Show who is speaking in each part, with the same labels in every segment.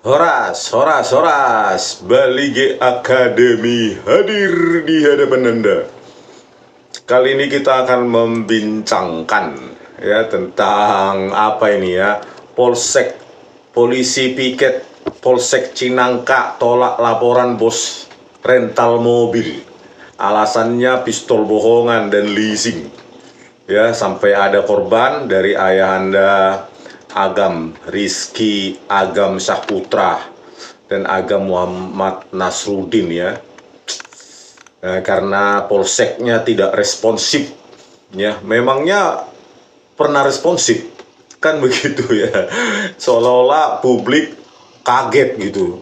Speaker 1: Horas, Horas, Horas, Balige Academy hadir di hadapan Anda. Kali ini kita akan membincangkan ya tentang apa ini ya, Polsek, polisi piket Polsek Cinangka tolak laporan bos rental mobil. Alasannya pistol bohongan dan leasing. Ya, sampai ada korban dari ayahanda Agam Rizky Agam Syahputra dan Agam Muhammad Nasruddin ya. Karena polseknya tidak responsif ya. Memangnya pernah responsif kan begitu ya. Seolah-olah publik kaget gitu.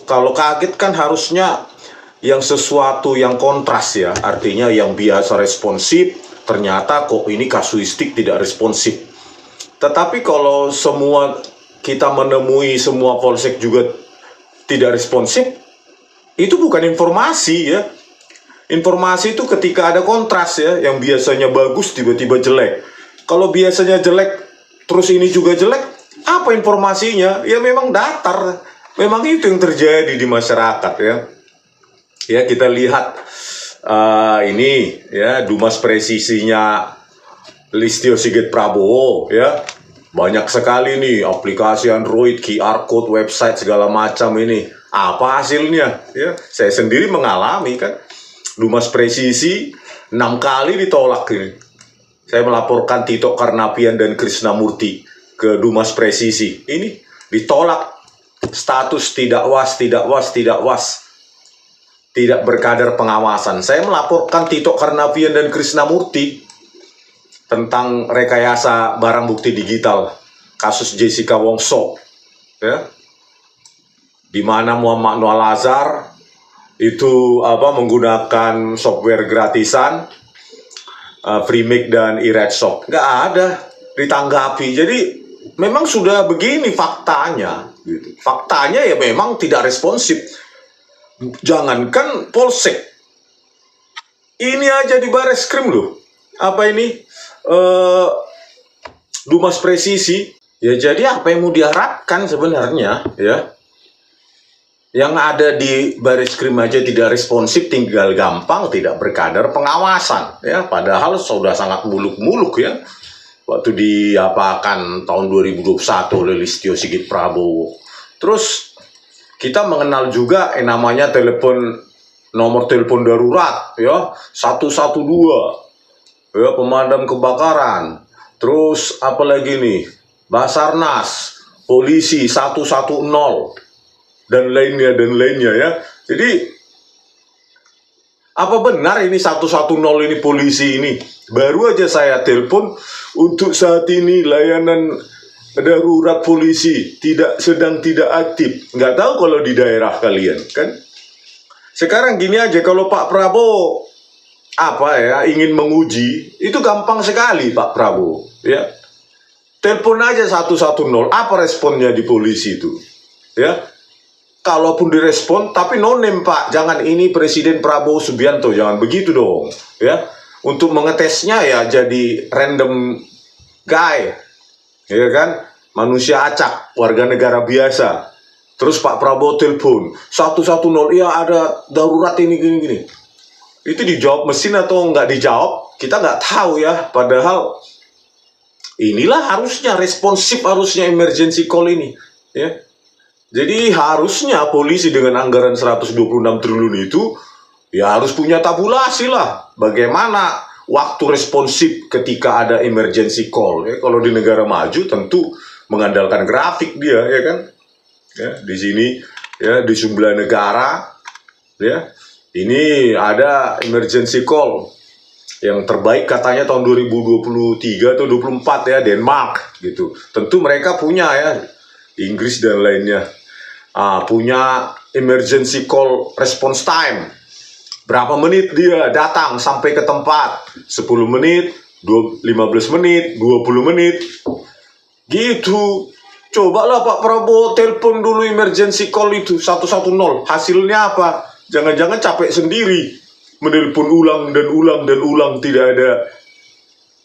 Speaker 1: Kalau kaget kan harusnya yang sesuatu yang kontras ya, artinya yang biasa responsif ternyata kok ini kasuistik tidak responsif. Tetapi kalau semua kita menemui semua polsek juga tidak responsif, itu bukan informasi ya. Informasi itu ketika ada kontras ya, yang biasanya bagus tiba-tiba jelek. Kalau biasanya jelek terus ini juga jelek, apa informasinya? Ya memang datar. Memang itu yang terjadi di masyarakat ya. Ya kita lihat ini ya Dumas Presisinya Listio Sigit Prabowo ya, banyak sekali nih aplikasi Android, QR code, website segala macam ini. Apa hasilnya? Ya, saya sendiri mengalami kan. Dumas Presisi 6 kali ditolak ini. Saya melaporkan Tito Karnavian dan Krisnamurti ke Dumas Presisi. Ini ditolak, status tidak was, tidak was, tidak was. Tidak berkadar pengawasan. Saya melaporkan Tito Karnavian dan Krisnamurti tentang rekayasa barang bukti digital kasus Jessica Wongso ya, di mana Muhammad Noah Lazar itu menggunakan software gratisan Freemake dan eRedshop, nggak ada ditanggapi. Jadi memang sudah begini faktanya gitu. Faktanya ya memang tidak responsif. Jangankan polsek, ini aja di Bareskrim loh. Apa ini? Dumas Presisi ya, jadi apa yang mau diharapkan sebenarnya ya? Yang ada di Bareskrim aja tidak responsif, tinggal gampang tidak berkadar pengawasan ya, padahal sudah sangat muluk-muluk ya waktu diapakan tahun 2021 oleh Listio Sigit Prabowo. Terus kita mengenal juga namanya nomor telepon darurat ya, 112 ya, pemadam kebakaran. Terus apalagi nih, Basarnas, polisi 110 dan lainnya ya. Jadi apa benar ini 110 ini polisi ini? Baru aja saya telepon, untuk saat ini layanan darurat polisi sedang tidak aktif. Nggak tahu kalau di daerah kalian kan. Sekarang gini aja, kalau Pak Prabowo ingin menguji, itu gampang sekali Pak Prabowo ya. Telepon aja 110, apa responnya di polisi itu ya. Kalaupun direspon tapi no name Pak, jangan ini Presiden Prabowo Subianto, jangan begitu dong ya. Untuk mengetesnya ya jadi random guy ya kan, manusia acak, warga negara biasa. Terus Pak Prabowo telepon 110, iya ada darurat ini gini. Itu dijawab mesin atau nggak dijawab, kita nggak tahu ya. Padahal inilah harusnya responsif, harusnya emergency call ini ya. Jadi harusnya polisi dengan anggaran 126 triliun itu ya harus punya tabulasi lah, bagaimana waktu responsif ketika ada emergency call ya. Kalau di negara maju tentu mengandalkan grafik dia ya kan ya. Di sini ya, di sebelah negara ya, ini ada emergency call yang terbaik katanya tahun 2023 atau 24 ya, Denmark gitu. Tentu mereka punya ya, Inggris dan lainnya punya emergency call response time. Berapa menit dia datang sampai ke tempat? 10 menit, 15 menit, 20 menit gitu. Cobalah Pak Prabowo telepon dulu emergency call itu 110. Hasilnya apa? Jangan-jangan capek sendiri menelpon ulang dan ulang tidak ada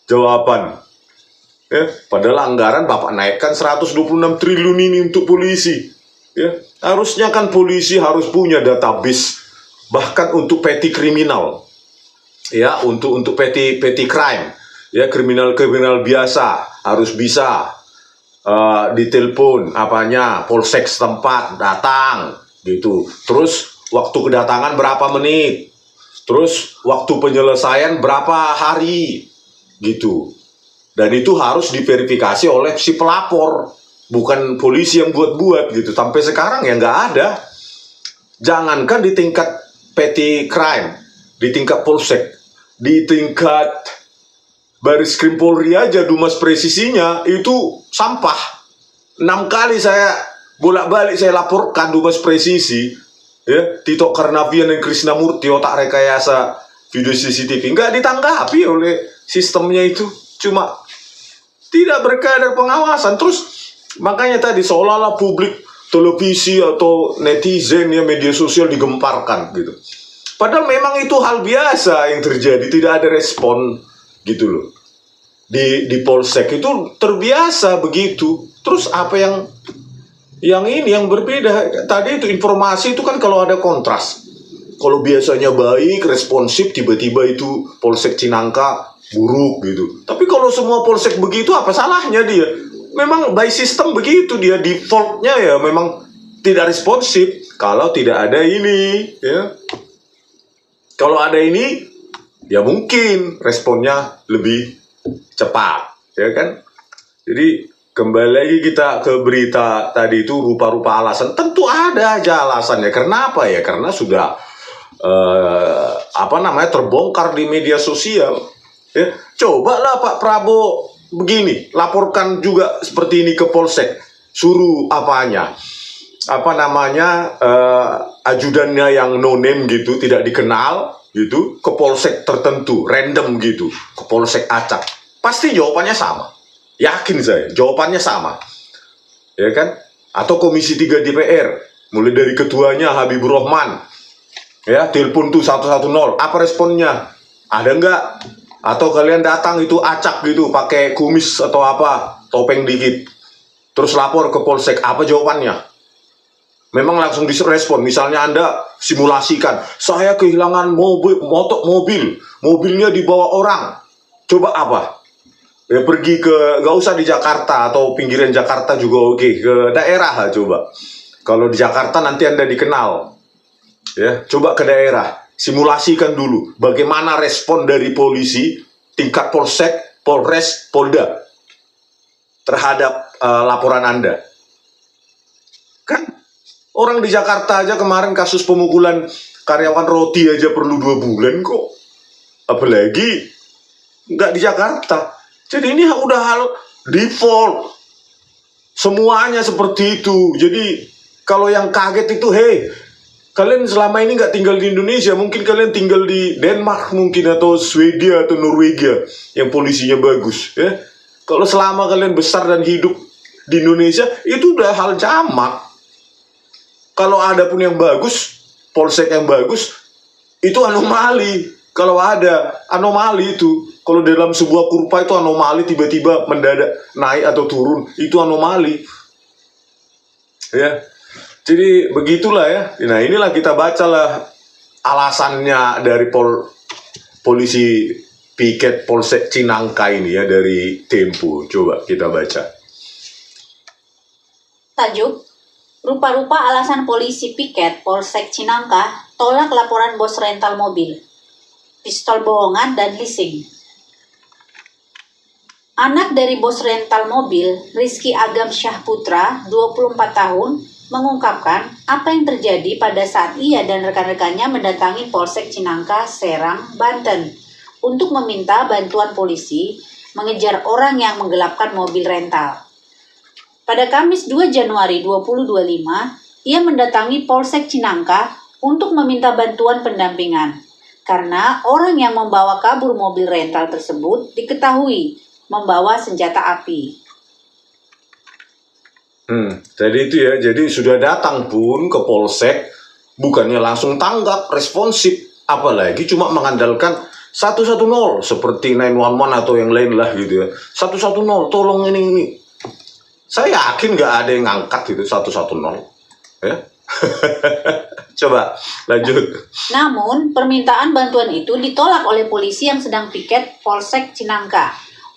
Speaker 1: jawaban. Padahal anggaran Bapak naikkan 126 triliun ini untuk polisi. Ya, harusnya kan polisi harus punya database bahkan untuk petty kriminal. Ya, untuk petty crime. Ya, kriminal biasa harus bisa ditelepon apanya polsek setempat datang gitu. Terus waktu kedatangan berapa menit, terus waktu penyelesaian berapa hari gitu. Dan itu harus diverifikasi oleh si pelapor, bukan polisi yang buat-buat gitu. Sampai sekarang ya nggak ada. Jangankan di tingkat petty crime, di tingkat polsek, di tingkat Baris Krim Polri aja Dumas Presisinya itu sampah. 6 kali saya bolak-balik saya laporkan Dumas Presisi, ya, Tito Karnavian dan Krisnamurti otak rekayasa video CCTV nggak ditanggapi oleh sistemnya itu, cuma tidak berkadar pengawasan. Terus makanya tadi seolah-olah publik, televisi atau netizen ya media sosial digemparkan gitu. Padahal memang itu hal biasa yang terjadi, tidak ada respon gitu loh. Di polsek itu terbiasa begitu. Terus apa yang berbeda tadi itu informasi itu kan kalau ada kontras. Kalau biasanya baik, responsif, tiba-tiba itu polsek Cinangka buruk gitu. Tapi kalau semua polsek begitu apa salahnya dia? Memang by system begitu, dia defaultnya ya memang tidak responsif. Kalau tidak ada ini ya. Kalau ada ini ya mungkin responnya lebih cepat, ya kan? Jadi kembali lagi kita ke berita tadi itu rupa-rupa alasan. Tentu ada aja alasannya. Kenapa ya? Karena sudah terbongkar di media sosial. Ya, cobalah Pak Prabowo begini, laporkan juga seperti ini ke polsek, suruh ajudannya yang no name gitu, tidak dikenal gitu, ke polsek tertentu, random gitu, ke polsek acak, pasti jawabannya sama. Yakin saya, jawabannya sama. Ya kan? Atau Komisi 3 DPR, mulai dari ketuanya Habibur Rahman, ya, telepon tuh 110, apa responnya? Ada nggak? Atau kalian datang itu acak gitu, pakai kumis atau apa, topeng dikit, terus lapor ke polsek, apa jawabannya? Memang langsung direspon. Misalnya Anda simulasikan, saya kehilangan mobilnya dibawa orang. Coba apa? Ya pergi ke, nggak usah di Jakarta atau pinggiran Jakarta juga oke, ke daerah lah coba. Kalau di Jakarta nanti Anda dikenal, ya coba ke daerah, simulasikan dulu bagaimana respon dari polisi, tingkat polsek, polres, polda terhadap laporan Anda. Kan orang di Jakarta aja kemarin kasus pemukulan karyawan roti aja perlu 2 bulan kok. Apalagi nggak di Jakarta. Jadi ini udah hal default. Semuanya seperti itu. Jadi kalau yang kaget itu, kalian selama ini nggak tinggal di Indonesia, mungkin kalian tinggal di Denmark mungkin, atau Swedia atau Norwegia yang polisinya bagus. Ya. Kalau selama kalian besar dan hidup di Indonesia, itu udah hal jamak. Kalau ada pun yang bagus, polsek yang bagus, itu anomali. Kalau ada anomali itu, kalau dalam sebuah kurva itu anomali, tiba-tiba mendadak naik atau turun, itu anomali. Ya, jadi begitulah ya. Nah inilah kita bacalah alasannya dari polisi piket polsek Cinangka ini ya, dari Tempo. Coba kita baca.
Speaker 2: Tajuk, rupa-rupa alasan polisi piket Polsek Cinangka tolak laporan bos rental mobil, pistol bohongan dan leasing. Anak dari bos rental mobil, Rizky Agam Syahputra, 24 tahun, mengungkapkan apa yang terjadi pada saat ia dan rekan-rekannya mendatangi Polsek Cinangka, Serang, Banten untuk meminta bantuan polisi mengejar orang yang menggelapkan mobil rental. Pada Kamis 2 Januari 2025, ia mendatangi Polsek Cinangka untuk meminta bantuan pendampingan karena orang yang membawa kabur mobil rental tersebut diketahui membawa senjata api.
Speaker 1: Jadi itu ya, jadi sudah datang pun ke polsek, bukannya langsung tanggap, responsif, apalagi cuma mengandalkan 110 seperti 911 atau yang lain lah gitu ya. 110, tolong ini. Saya yakin nggak ada yang ngangkat gitu 110. Ya. Coba lanjut.
Speaker 2: Namun, permintaan bantuan itu ditolak oleh polisi yang sedang piket Polsek Cinangka.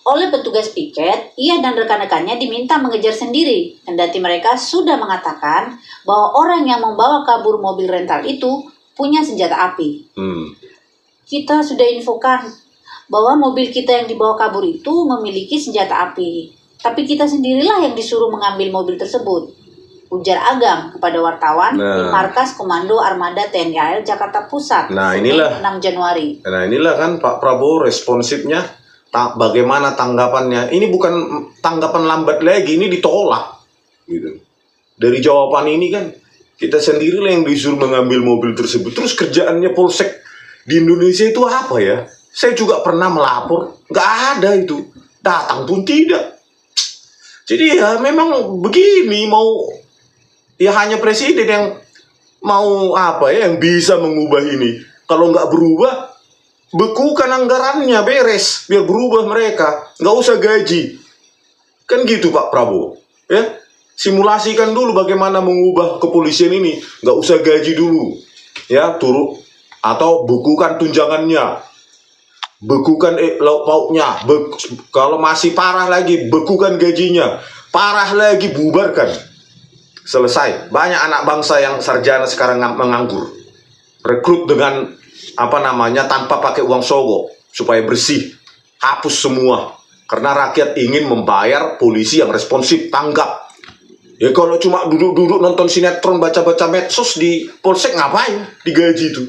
Speaker 2: Oleh petugas piket, ia dan rekan-rekannya diminta mengejar sendiri, kendati mereka sudah mengatakan bahwa orang yang membawa kabur mobil rental itu punya senjata api. Kita sudah infokan bahwa mobil kita yang dibawa kabur itu memiliki senjata api, tapi kita sendirilah yang disuruh mengambil mobil tersebut, ujar Agam kepada wartawan di Markas Komando Armada TNI AL Jakarta Pusat, Senin 6 Januari.
Speaker 1: Nah inilah kan Pak Prabowo responsifnya, bagaimana tanggapannya. Ini bukan tanggapan lambat lagi, ini ditolak gitu. Dari jawaban ini kan kita sendirilah yang disuruh mengambil mobil tersebut. Terus kerjaannya Polsek di Indonesia itu apa ya? Saya juga pernah melapor, nggak ada itu, datang pun tidak. Jadi ya memang begini, mau ya hanya presiden yang mau apa ya, yang bisa mengubah ini. Kalau nggak berubah, bekukan anggarannya, beres, biar berubah mereka, nggak usah gaji. Kan gitu Pak Prabowo, ya. Simulasikan dulu bagaimana mengubah kepolisian ini, nggak usah gaji dulu, ya, turun atau bekukan tunjangannya, bekukan lauk pauknya, kalau masih parah lagi bekukan gajinya, parah lagi bubarkan. Selesai. Banyak anak bangsa yang sarjana sekarang menganggur. Rekrut dengan tanpa pakai uang sogok supaya bersih. Hapus semua. Karena rakyat ingin membayar polisi yang responsif, tanggap. Ya kalau cuma duduk-duduk nonton sinetron, baca-baca medsos di Polsek, ngapain digaji itu?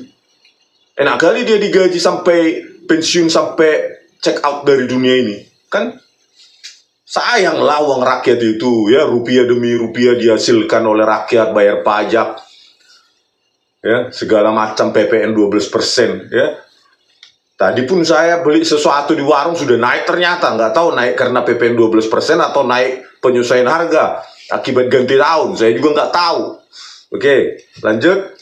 Speaker 1: Enak kali dia digaji sampai pensiun, sampai check out dari dunia ini. Kan sayanglah uang rakyat itu, ya, rupiah demi rupiah dihasilkan oleh rakyat, bayar pajak, ya, segala macam PPN 12%, ya. Tadi pun saya beli sesuatu di warung sudah naik ternyata, nggak tahu naik karena PPN 12% atau naik penyesuaian harga akibat ganti tahun, saya juga nggak tahu. Oke, lanjut.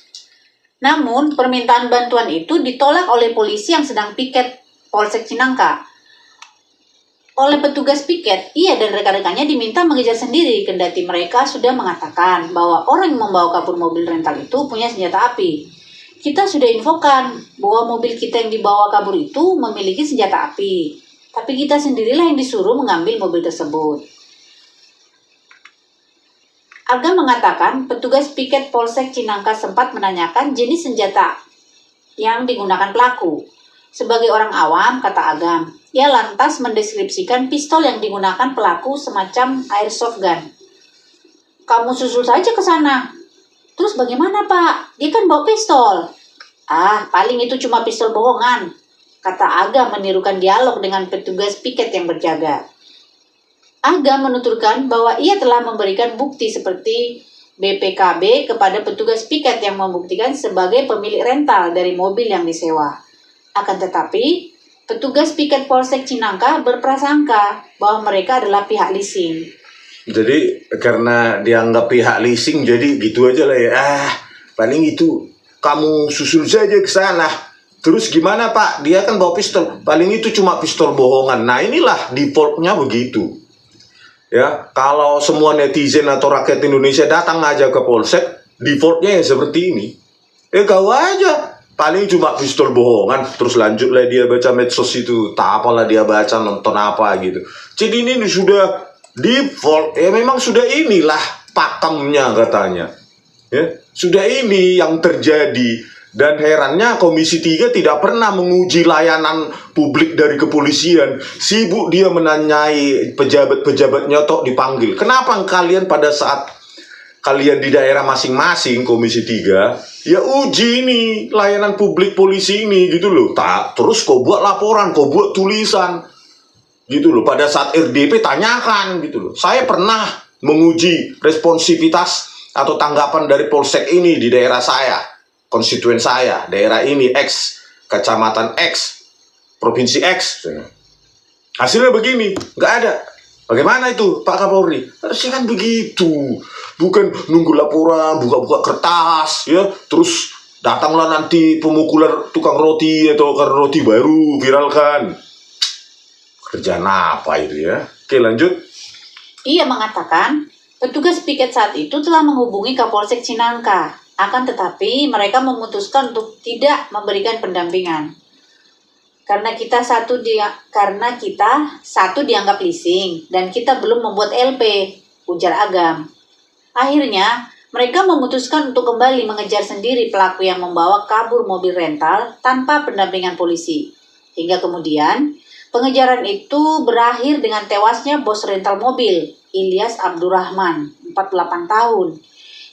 Speaker 2: Namun, permintaan bantuan itu ditolak oleh polisi yang sedang piket Polsek Cinangka. Oleh petugas piket, ia dan rekan-rekannya diminta mengejar sendiri, kendati mereka sudah mengatakan bahwa orang yang membawa kabur mobil rental itu punya senjata api. Kita sudah infokan bahwa mobil kita yang dibawa kabur itu memiliki senjata api, tapi kita sendirilah yang disuruh mengambil mobil tersebut. Agam mengatakan petugas piket Polsek Cinangka sempat menanyakan jenis senjata yang digunakan pelaku. Sebagai orang awam, kata Agam, ia lantas mendeskripsikan pistol yang digunakan pelaku semacam airsoft gun. Kamu susul saja ke sana. Terus bagaimana Pak? Dia kan bawa pistol. Ah, paling itu cuma pistol bohongan, kata Agam menirukan dialog dengan petugas piket yang berjaga. Agam menuturkan bahwa ia telah memberikan bukti seperti BPKB kepada petugas piket yang membuktikan sebagai pemilik rental dari mobil yang disewa. Akan tetapi, petugas piket Polsek Cinangka berprasangka bahwa mereka adalah pihak leasing.
Speaker 1: Jadi karena dianggap pihak leasing, jadi gitu aja lah ya. Paling itu kamu susul saja ke sana. Terus gimana Pak? Dia kan bawa pistol. Paling itu cuma pistol bohongan. Nah inilah defaultnya begitu. Ya, kalau semua netizen atau rakyat Indonesia datang aja ke Polsek, defaultnya ya seperti ini. Kau aja. Paling cuma pistol bohongan, terus lanjutlah dia baca medsos itu, tak apalah dia baca, nonton apa gitu. Jadi ini sudah default, ya memang sudah inilah pakemnya katanya. Ya, sudah ini yang terjadi. Dan herannya Komisi 3 tidak pernah menguji layanan publik dari kepolisian. Sibuk dia menanyai pejabat-pejabatnya tok dipanggil. Kenapa kalian pada saat kalian di daerah masing-masing Komisi 3 ya uji ini layanan publik polisi ini gitu loh. Terus kau buat laporan, kau buat tulisan gitu loh. Pada saat RDP tanyakan gitu loh. Saya pernah menguji responsivitas atau tanggapan dari Polsek ini di daerah saya, konstituen saya, daerah ini X, kecamatan X, provinsi X. Hasilnya begini, nggak ada. Bagaimana itu Pak Kapolri? Harusnya kan begitu. Bukan nunggu laporan, buka-buka kertas, ya. Terus datanglah nanti pemukulan tukang roti atau tukang roti baru, viralkan. Kerjaan apa itu ya? Oke, lanjut.
Speaker 2: Ia mengatakan, Petugas piket saat itu telah menghubungi Kapolsek Cinangka, akan tetapi mereka memutuskan untuk tidak memberikan pendampingan. Karena kita satu dianggap leasing dan kita belum membuat LP, ujar Agam. Akhirnya, mereka memutuskan untuk kembali mengejar sendiri pelaku yang membawa kabur mobil rental tanpa pendampingan polisi. Hingga kemudian, pengejaran itu berakhir dengan tewasnya bos rental mobil, Ilyas Abdurrahman, 48 tahun,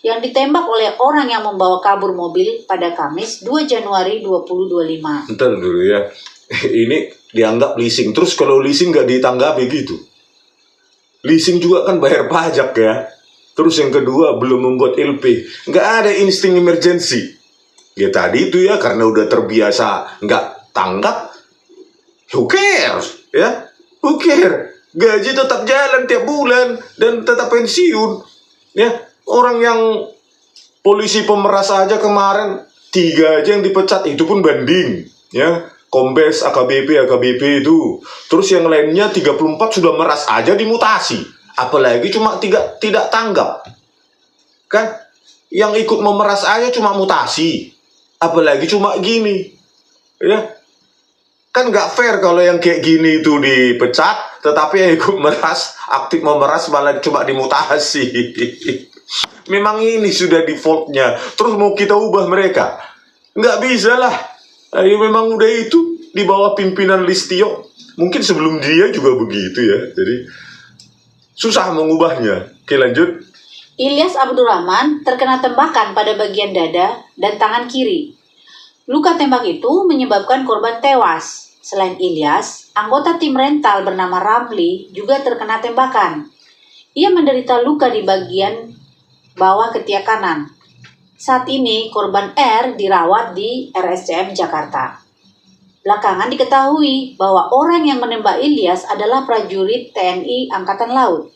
Speaker 2: yang ditembak oleh orang yang membawa kabur mobil pada Kamis 2 Januari 2025.
Speaker 1: Bentar dulu ya. Ini dianggap leasing. Terus kalau leasing nggak ditanggapi gitu. Leasing juga kan bayar pajak ya. Terus yang kedua belum membuat LP. Nggak ada insting emergency. Ya tadi itu ya karena udah terbiasa nggak tanggap. Who cares? Ya, who cares? Gaji tetap jalan tiap bulan dan tetap pensiun. Ya, orang yang polisi pemeras aja kemarin 3 aja yang dipecat, itu pun banding. Ya, Kombes, AKBP itu. Terus yang lainnya 34 sudah meras aja dimutasi. Apalagi cuma 3 tidak tanggap. Kan? Yang ikut memeras aja cuma mutasi. Apalagi cuma gini. Ya. Kan nggak fair kalau yang kayak gini itu dipecat, tetapi yang ikut meras, aktif memeras malah cuma dimutasi. Memang ini sudah defaultnya. Terus mau kita ubah mereka? Nggak bisa lah. Ya memang udah itu di bawah pimpinan Listio. Mungkin sebelum dia juga begitu ya. Jadi susah mengubahnya. Oke, lanjut.
Speaker 2: Ilyas Abdurrahman terkena tembakan pada bagian dada dan tangan kiri. Luka tembak itu menyebabkan korban tewas. Selain Ilyas, anggota tim rental bernama Ramli juga terkena tembakan. Ia menderita luka di bagian bawah ketiak kanan. Saat ini korban R dirawat di RSCM Jakarta. Belakangan diketahui bahwa orang yang menembak Ilyas adalah prajurit TNI Angkatan Laut.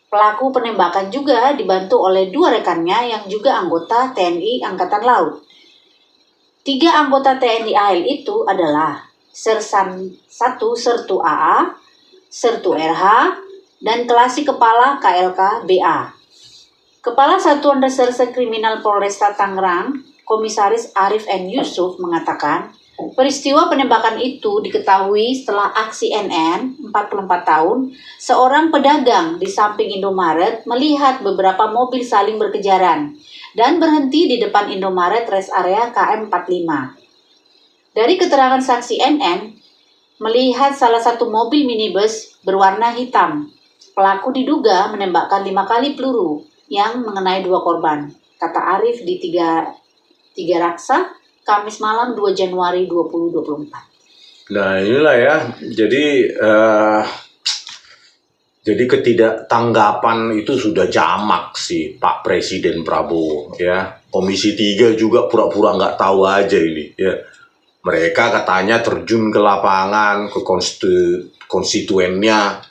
Speaker 2: Pelaku penembakan juga dibantu oleh 2 rekannya yang juga anggota TNI Angkatan Laut. 3 anggota TNI AL itu adalah Sersan 1 Sertu AA, Sertu RH, dan Kelasi Kepala KLK BA. Kepala Satuan Reserse Kriminal Polresta Tangerang, Komisaris Arif N. Yusuf mengatakan, peristiwa penembakan itu diketahui setelah aksi NN, 44 tahun, seorang pedagang di samping Indomaret melihat beberapa mobil saling berkejaran dan berhenti di depan Indomaret rest area KM 45. Dari keterangan saksi NN, melihat salah satu mobil minibus berwarna hitam. Pelaku diduga menembakkan 5 kali peluru yang mengenai 2 korban, kata Arif di Tiga Raksa, Kamis malam 2 Januari 2024.
Speaker 1: Nah inilah ya, jadi ketidaktanggapan itu sudah jamak sih Pak Presiden Prabowo ya. Komisi 3 juga pura-pura nggak tahu aja ini ya. Mereka katanya terjun ke lapangan, ke konstituennya.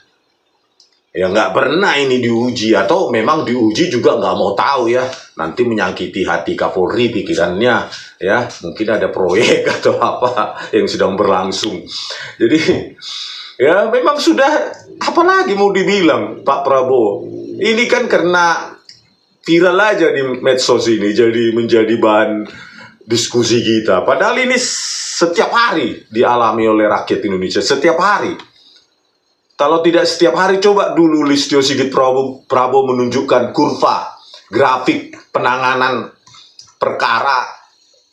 Speaker 1: Ya nggak pernah ini diuji, atau memang diuji juga nggak mau tahu ya. Nanti menyakiti hati Kapolri pikirannya ya. Mungkin ada proyek atau apa yang sedang berlangsung. Jadi ya memang sudah, apalagi mau dibilang Pak Prabowo. Ini kan karena viral aja di medsos ini, jadi menjadi bahan diskusi kita. Padahal ini setiap hari dialami oleh rakyat Indonesia, setiap hari. Kalau tidak setiap hari, coba dulu Listio Sigit Prabowo menunjukkan kurva grafik penanganan perkara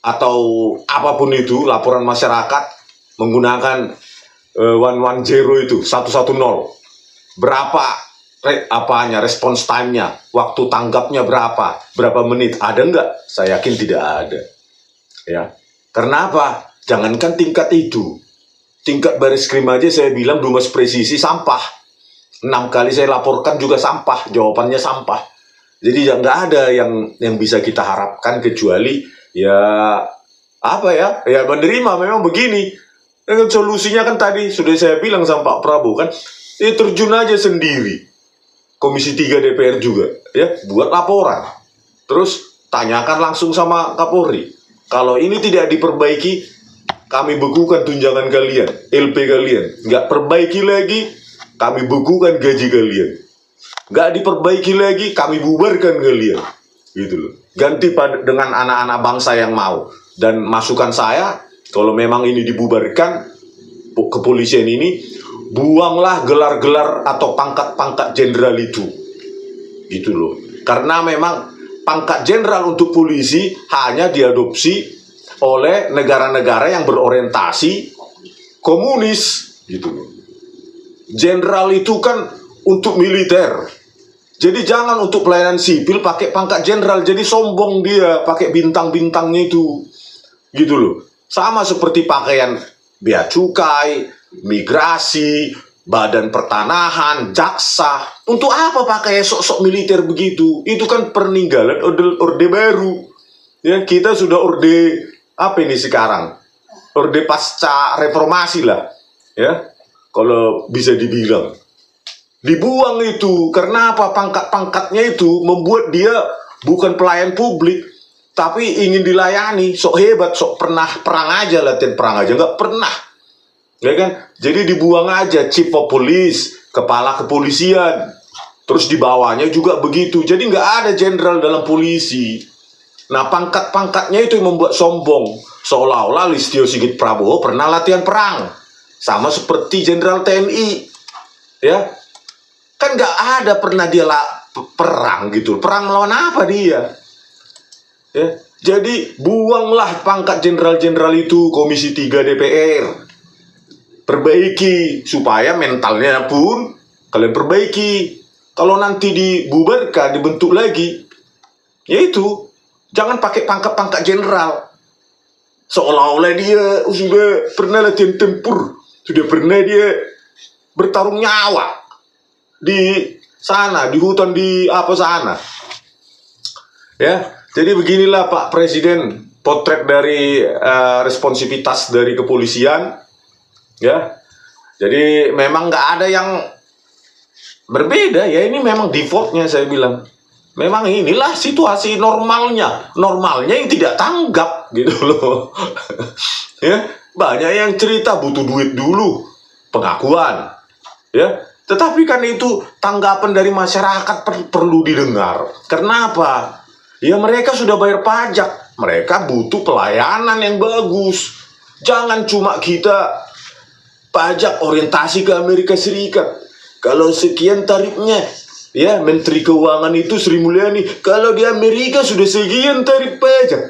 Speaker 1: atau apapun itu, laporan masyarakat menggunakan 110 itu, 110. Berapa response time-nya, waktu tanggapnya berapa menit, ada nggak? Saya yakin tidak ada. Ya, karena apa? Jangankan tingkat itu, tingkat baris krim aja saya bilang Dumas Presisi sampah. 6 kali saya laporkan juga sampah, jawabannya sampah. Jadi nggak ada yang bisa kita harapkan kecuali ya menerima memang begini. Dengan solusinya kan tadi sudah saya bilang sama Pak Prabowo kan, terjun aja sendiri. Komisi 3 DPR juga ya, buat laporan. Terus tanyakan langsung sama Kapolri. Kalau ini tidak diperbaiki, kami bekukan tunjangan kalian, LP kalian. Nggak perbaiki lagi, kami bekukan gaji kalian. Nggak diperbaiki lagi, kami bubarkan kalian. Gitu loh. Ganti dengan anak-anak bangsa yang mau. Dan masukan saya, kalau memang ini dibubarkan, kepolisian ini, buanglah gelar-gelar atau pangkat-pangkat jenderal itu. Gitu loh. Karena memang pangkat jenderal untuk polisi hanya diadopsi oleh negara-negara yang berorientasi komunis. Gitu loh. Jenderal itu kan untuk militer. Jadi jangan untuk pelayanan sipil pakai pangkat jenderal, jadi sombong dia pakai bintang-bintangnya itu. Gitu loh. Sama seperti pakaian bea cukai, migrasi, badan pertanahan, jaksa. Untuk apa pakai sok-sok militer begitu? Itu kan peninggalan orde baru. Ya, kita sudah orde apa ini sekarang? Orde pasca reformasi lah. Ya. Kalau bisa dibilang. Dibuang itu, karena apa? Pangkat-pangkatnya itu membuat dia bukan pelayan publik, tapi ingin dilayani. Sok hebat, sok pernah perang aja, latihan perang aja, nggak pernah. Ya kan? Jadi dibuang aja, chief of police, kepala kepolisian. Terus di bawahnya juga begitu. Jadi nggak ada jenderal dalam polisi. Nah, pangkat-pangkatnya itu yang membuat sombong. Seolah-olah Listio Sigit Prabowo pernah latihan perang. Sama seperti jenderal TNI. Ya, kan nggak ada pernah dia perang gitu. Perang melawan apa dia? Ya, jadi buanglah pangkat jenderal-jenderal itu, Komisi 3 DPR. Perbaiki supaya mentalnya pun kalian perbaiki. Kalau nanti dibubarkan, dibentuk lagi, yaitu jangan pakai pangkat-pangkat jenderal. Seolah-olah dia sudah pernah latihan tempur, sudah pernah dia bertarung nyawa di sana, di hutan, di apa sana. Ya, jadi beginilah Pak Presiden, potret dari responsivitas dari kepolisian. Ya, jadi memang nggak ada yang berbeda ya, ini memang defaultnya saya bilang. Memang inilah situasi normalnya yang tidak tanggap gitu loh. Ya, banyak yang cerita butuh duit dulu, pengakuan. Ya, tetapi kan itu tanggapan dari masyarakat perlu didengar. Kenapa? Ya mereka sudah bayar pajak. Mereka butuh pelayanan yang bagus. Jangan cuma kita pajak orientasi ke Amerika Serikat. Kalau sekian tarifnya, ya Menteri Keuangan itu Sri Mulyani. Kalau di Amerika sudah sekian tarif pajak.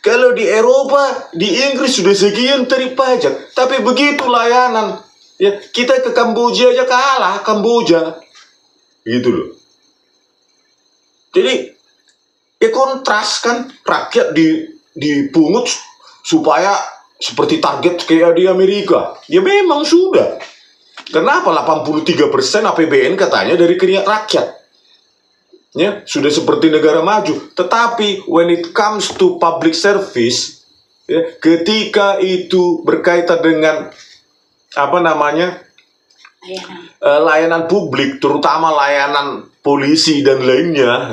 Speaker 1: Kalau di Eropa, di Inggris sudah sekian tarif pajak. Tapi begitu layanan. Ya, kita ke Kamboja aja kalah, Kamboja. Gitu loh. Jadi, ya kontras kan, rakyat dipungut supaya seperti target kayak di Amerika. Ya memang sudah. Kenapa 83% APBN katanya dari keringat rakyat? Ya, sudah seperti negara maju. Tetapi, when it comes to public service, ya, ketika itu berkaitan dengan apa namanya layanan publik, terutama layanan polisi dan lainnya,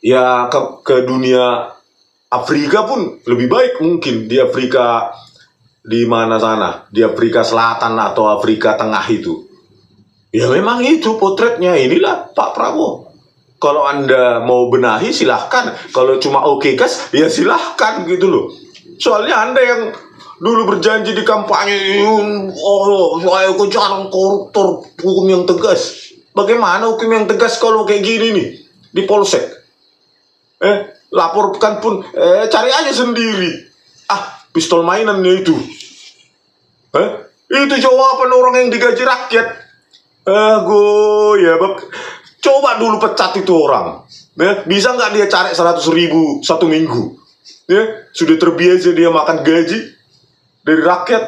Speaker 1: ya ke dunia Afrika pun lebih baik mungkin. Di Afrika di mana sana, di Afrika Selatan atau Afrika Tengah itu, ya memang itu potretnya. Inilah Pak Prabowo. Kalau Anda mau benahi silahkan, kalau cuma oke gas ya silahkan gitu loh. Soalnya Anda yang dulu berjanji di kampanye, oh saya kejar koruptor, hukum yang tegas. Bagaimana hukum yang tegas kalau kayak gini nih di polsek? Laporkan pun cari aja sendiri. Pistol mainannya itu. Itu jawaban orang yang digaji rakyat. Coba dulu pecat itu orang. Bisa nggak dia cari 100.000 satu minggu? Sudah terbiasa dia makan gaji dari rakyat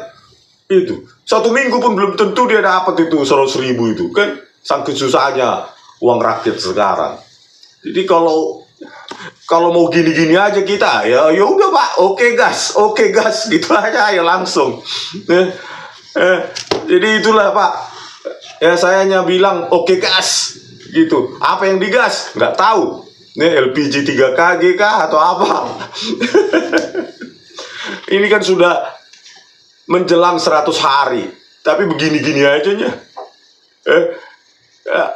Speaker 1: itu. Satu minggu pun belum tentu dia dapat itu 100.000 itu kan, saking susahnya uang rakyat sekarang. Jadi kalau mau gini-gini aja kita, ya udah Pak, oke gas gitu aja ya langsung. Jadi itulah Pak. Ya saya hanya bilang oke gas gitu. Apa yang digas? Nggak tahu. LPG 3 kg kah atau apa? Ini kan sudah menjelang 100 hari, tapi begini-gini aja nya.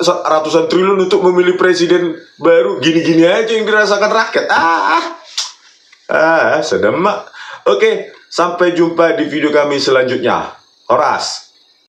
Speaker 1: ratusan triliun untuk memilih presiden baru. Gini-gini aja yang dirasakan rakyat. Sedemak. Oke, sampai jumpa di video kami selanjutnya. Horas.